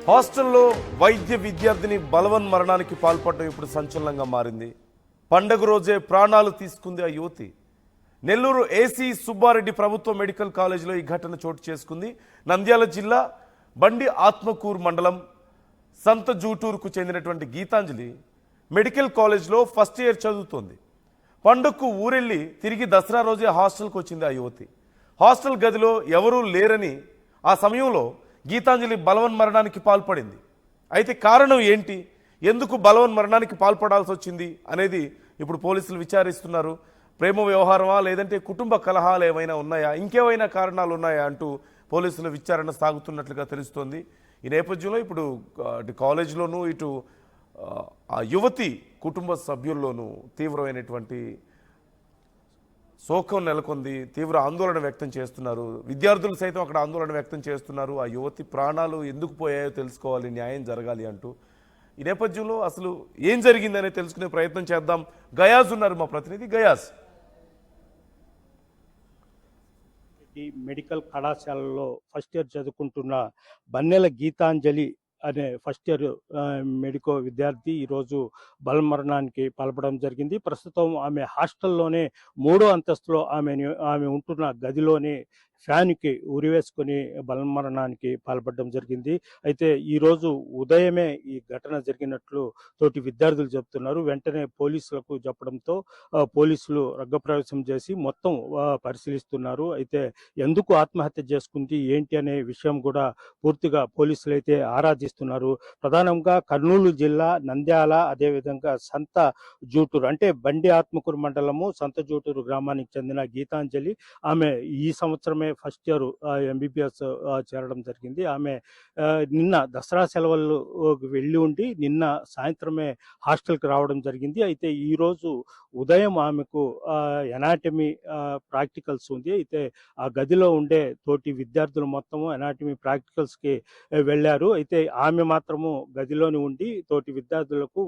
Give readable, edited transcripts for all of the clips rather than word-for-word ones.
హాస్టల్లో వైద్య విద్యార్థిని బలవన్మరణానికి పాల్పడడం ఇప్పుడు సంచలనంగా మారింది. పండగ రోజే ప్రాణాలు తీసుకుంది ఆ యువతి. నెల్లూరు ఏసీ సుబ్బారెడ్డి ప్రభుత్వ మెడికల్ కాలేజీలో ఈ ఘటన చోటు చేసుకుంది. నంద్యాల జిల్లా బండి ఆత్మకూరు మండలం సంత జూటూరుకు చెందినటువంటి గీతాంజలి మెడికల్ కాలేజ్లో ఫస్ట్ ఇయర్ చదువుతోంది. పండుగకు ఊరెళ్ళి తిరిగి దసరా రోజే హాస్టల్కి వచ్చింది ఆ యువతి. హాస్టల్ గదిలో ఎవరూ లేరని ఆ సమయంలో గీతాంజలి బలవన్మరణానికి పాల్పడింది. అయితే కారణం ఏంటి, ఎందుకు బలవన్మరణానికి పాల్పడాల్సి వచ్చింది అనేది ఇప్పుడు పోలీసులు విచారిస్తున్నారు. ప్రేమ వ్యవహారమా, లేదంటే కుటుంబ కలహాలు ఏమైనా ఉన్నాయా, ఇంకేమైనా కారణాలు ఉన్నాయా అంటూ పోలీసుల విచారణ సాగుతున్నట్లుగా తెలుస్తోంది. ఈ నేపథ్యంలో ఇప్పుడు అటు కాలేజీలోనూ ఇటు ఆ యువతి కుటుంబ సభ్యుల్లోనూ తీవ్రమైనటువంటి శోకం నెలకొంది. తీవ్ర ఆందోళన వ్యక్తం చేస్తున్నారు. విద్యార్థులు సైతం అక్కడ ఆందోళన వ్యక్తం చేస్తున్నారు. ఆ యువతి ప్రాణాలు ఎందుకు పోయాయో తెలుసుకోవాలి, న్యాయం జరగాలి అంటూ. ఈ నేపథ్యంలో అసలు ఏం జరిగిందనే తెలుసుకునే ప్రయత్నం చేద్దాం. గయాజ్ ఉన్నారు మా ప్రతినిధి. గయాజ్, మెడికల్ కళాశాలలో ఫస్ట్ ఇయర్ చదువుకుంటున్న బన్నెల గీతాంజలి అనే ఫస్ట్ ఇయర్ మెడికో విద్యార్థి ఈరోజు బలమరణానికి పాల్పడడం జరిగింది. ప్రస్తుతం ఆమె హాస్టల్లోనే 3వ అంతస్తులో ఆమె ఉంటున్న గదిలోనే ఫ్యాన్కి ఉరివేసుకొని బలమరణానికి పాల్పడడం జరిగింది. అయితే ఈరోజు ఉదయమే ఈ ఘటన జరిగినట్లు తోటి విద్యార్థులు చెబుతున్నారు. వెంటనే పోలీసులకు చెప్పడంతో పోలీసులు రంగప్రవేశం చేసి మొత్తం పరిశీలిస్తున్నారు. అయితే ఎందుకు ఆత్మహత్య చేసుకుంది ఏంటి అనే విషయం కూడా పూర్తిగా పోలీసులు అయితే ఆరాధిస్తున్నారు. ప్రధానంగా కర్నూలు జిల్లా నంద్యాల, అదేవిధంగా సంత జూటూరు అంటే బండి ఆత్మకూరు మండలము సంత జూటూరు గ్రామానికి చెందిన గీతాంజలి ఆమె ఈ సంవత్సరమే ఫస్ట్ ఇయర్ ఎంబీబీఎస్ చేరడం జరిగింది. ఆమె నిన్న దసరా సెలవులు వెళ్ళి ఉండి నిన్న సాయంత్రమే హాస్టల్కి రావడం జరిగింది. అయితే ఈరోజు ఉదయం ఆమెకు ఎనాటమీ ప్రాక్టికల్స్ ఉంది. అయితే ఆ గదిలో ఉండే తోటి విద్యార్థులు మొత్తము ఎనాటమీ ప్రాక్టికల్స్కి వెళ్ళారు. అయితే ఆమె మాత్రము గదిలోని ఉండి తోటి విద్యార్థులకు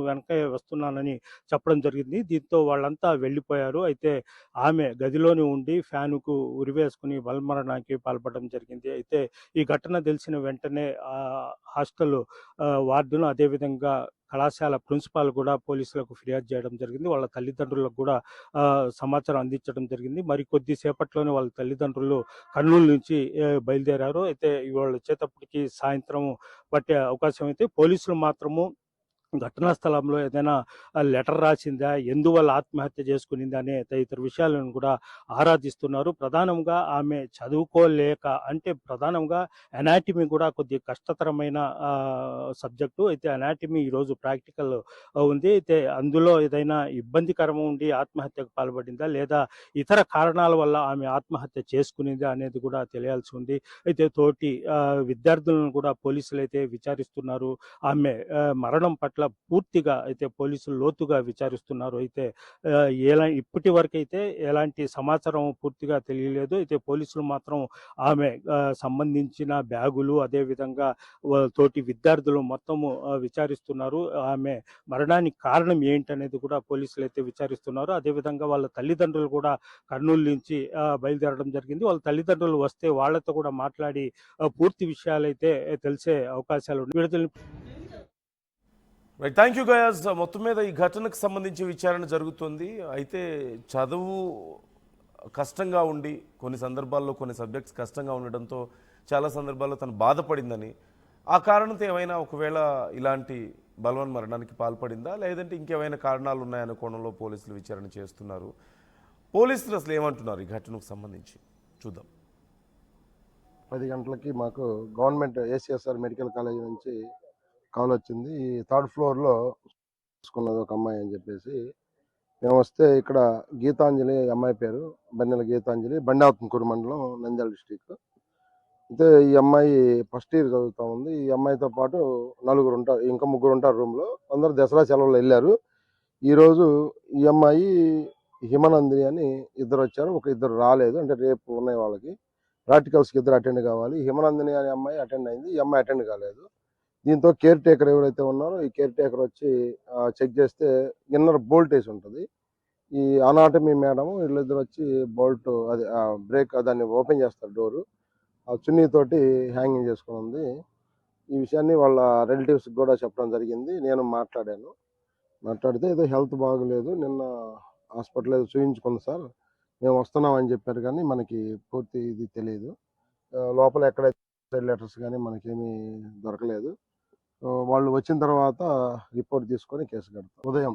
వెనక వస్తున్నానని చెప్పడం జరిగింది. దీంతో వాళ్ళంతా వెళ్ళిపోయారు. అయితే ఆమె గదిలోని ఉండి ఫ్యానుకు ఉరివేసుకుని బలమరణానికి పాల్పడడం జరిగింది. అయితే ఈ ఘటన తెలిసిన వెంటనే హాస్టల్ వార్డును, అదేవిధంగా కళాశాల ప్రిన్సిపాల్ కూడా పోలీసులకు ఫిర్యాదు చేయడం జరిగింది. వాళ్ళ తల్లిదండ్రులకు కూడా సమాచారం అందించడం జరిగింది. మరి కొద్దిసేపట్లోనే వాళ్ళ తల్లిదండ్రులు కర్నూలు నుంచి బయలుదేరారు. అయితే ఇవాళ వచ్చేటప్పటికి సాయంత్రం పట్టే అవకాశం అయితే పోలీసులు మాత్రము ఘటనా స్థలంలో ఏదైనా లెటర్ రాసిందా, ఎందువల్ల ఆత్మహత్య చేసుకునిందా అనే తదితర విషయాలను కూడా ఆరాధిస్తున్నారు. ప్రధానంగా ఆమె చదువుకోలేక అంటే ప్రధానంగా అనాటమీ కూడా కొద్ది కష్టతరమైన సబ్జెక్టు. అయితే అనాటమీ ఈరోజు ప్రాక్టికల్ ఉంది. అయితే అందులో ఏదైనా ఇబ్బందికరం ఉండి ఆత్మహత్యకు పాల్పడిందా లేదా ఇతర కారణాల వల్ల ఆమె ఆత్మహత్య చేసుకునిందా అనేది కూడా తెలియాల్సి ఉంది. అయితే తోటి విద్యార్థులను కూడా పోలీసులు అయితే విచారిస్తున్నారు. ఆమె మరణం పట్ల పూర్తిగా అయితే పోలీసులు లోతుగా విచారిస్తున్నారు. అయితే ఇప్పటి వరకు అయితే ఎలాంటి సమాచారం పూర్తిగా తెలియలేదు. అయితే పోలీసులు మాత్రం ఆమె సంబంధించిన బ్యాగులు, అదేవిధంగా తోటి విద్యార్థులు మొత్తము విచారిస్తున్నారు. ఆమె మరణానికి కారణం ఏంటనేది కూడా పోలీసులు అయితే విచారిస్తున్నారు. అదేవిధంగా వాళ్ళ తల్లిదండ్రులు కూడా కర్నూలు నుంచి బయలుదేరడం జరిగింది. వాళ్ళ తల్లిదండ్రులు వస్తే వాళ్ళతో కూడా మాట్లాడి పూర్తి విషయాలైతే తెలిసే అవకాశాలు ఉన్నాయి. Thank you guys. మొత్తం మీద ఈ ఘటనకు సంబంధించి విచారణ జరుగుతుంది. అయితే చదువు కష్టంగా ఉండి కొన్ని సందర్భాల్లో కొన్ని సబ్జెక్ట్స్ కష్టంగా ఉండడంతో చాలా సందర్భాల్లో తను బాధపడిందని, ఆ కారణంతో ఏమైనా ఒకవేళ ఇలాంటి బలవన్మరణానికి పాల్పడిందా, లేదంటే ఇంకేమైనా కారణాలు ఉన్నాయనే కోణంలో పోలీసులు విచారణ చేస్తున్నారు. పోలీసులు అసలు ఏమంటున్నారు ఈ ఘటనకు సంబంధించి చూద్దాం. 10 గంటలకి మాకు గవర్నమెంట్ ఏసీఎస్ఆర్ మెడికల్ కాలేజ్ నుంచి కాల్ వచ్చింది. ఈ 3rd ఫ్లోర్లో చూసుకున్నది ఒక అమ్మాయి అని చెప్పేసి మేము వస్తే ఇక్కడ గీతాంజలి అమ్మాయి పేరు బన్నెల గీతాంజలి, బండి ఆత్మకూరు మండలం, నంద్యాల డిస్టిక్. అయితే ఈ అమ్మాయి ఫస్ట్ ఇయర్ చదువుతూ ఉంది. ఈ అమ్మాయితో పాటు 4 ఉంటారు, ఇంకా 3 ఉంటారు రూమ్లో. అందరూ దసరా సెలవులు వెళ్ళారు. ఈరోజు ఈ అమ్మాయి హిమనందిని అని ఇద్దరు వచ్చారు, ఇద్దరు రాలేదు. అంటే రేపు ఉన్నాయి వాళ్ళకి ప్రాక్టికల్స్కి ఇద్దరు అటెండ్ కావాలి. హిమనందిని అనే అమ్మాయి అటెండ్ అయింది, ఈ అమ్మాయి అటెండ్ కాలేదు. దీంతో కేర్ టేకర్ ఎవరైతే ఉన్నారో ఈ కేర్ టేకర్ వచ్చి చెక్ చేస్తే ఇన్నర్ బోల్ట్ వేసి ఉంటుంది. ఈ అనాటమీ మేడం వీళ్ళిద్దరు వచ్చి బోల్ట్ అది బ్రేక్ దాన్ని ఓపెన్ చేస్తారు, డోరు ఆ చున్నీతోటి హ్యాంగింగ్ చేసుకుని ఉంది. ఈ విషయాన్ని వాళ్ళ రిలేటివ్స్కి కూడా చెప్పడం జరిగింది. నేను మాట్లాడితే ఏదో హెల్త్ బాగోలేదు, నిన్న హాస్పిటల్ ఏదో చూయించుకుంది సార్, మేము వస్తున్నాం అని చెప్పారు, కానీ మనకి పూర్తి ఇది తెలియదు. లోపల ఎక్కడైతే లెటర్స్ కానీ మనకేమీ దొరకలేదు. వాళ్ళు వచ్చిన తర్వాత రిపోర్ట్ తీసుకొని కేసు కడతాం. ఉదయం